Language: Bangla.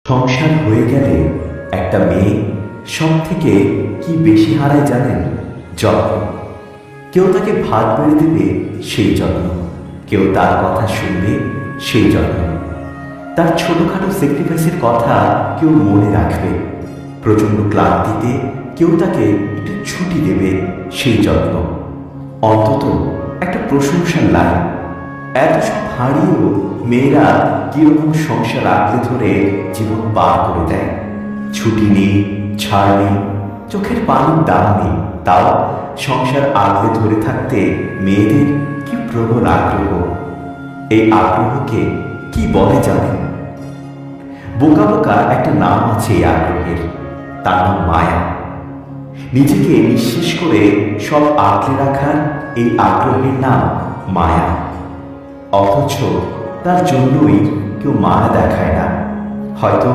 সংসার হয়ে গেলে একটা মেয়ে সব থেকে কি বেশি হারায় জানেন? যত্ন। কেউ তাকে ভাত বেড়ে দেবে, সেই যত্ন। কেউ তার কথা শুনবে, সেই যত্ন। তার ছোটখাটো স্যাক্রিফাইসের কথা কেউ মনে রাখবে। প্রচণ্ড ক্লান্তিতে কেউ তাকে একটু ছুটি দেবে, সেই যত্ন। অন্তত একটা প্রশংসার লাইন। এত সব হারিয়েও মেয়েরা কিরকম সংসার আঁকড়ে ধরে জীবন পার করে দেয়। ছুটি নেই, ছাড় নেই, চোখের পানির দাম নেই, তাও সংসার আঁকড়ে ধরে থাকতে মেয়েদের কি প্রবল আগ্রহ। এই আগ্রহকে কি বলে জানেন? বোকা বোকা একটা নাম আছে এই আগ্রহের, তার নাম মায়া। নিজেকে নিঃশেষ করে সব আঁকড়ে রাখার এই আগ্রহের নাম মায়া। অথচ তার জন্যই কেউ মায়া দেখায় না। হয়তো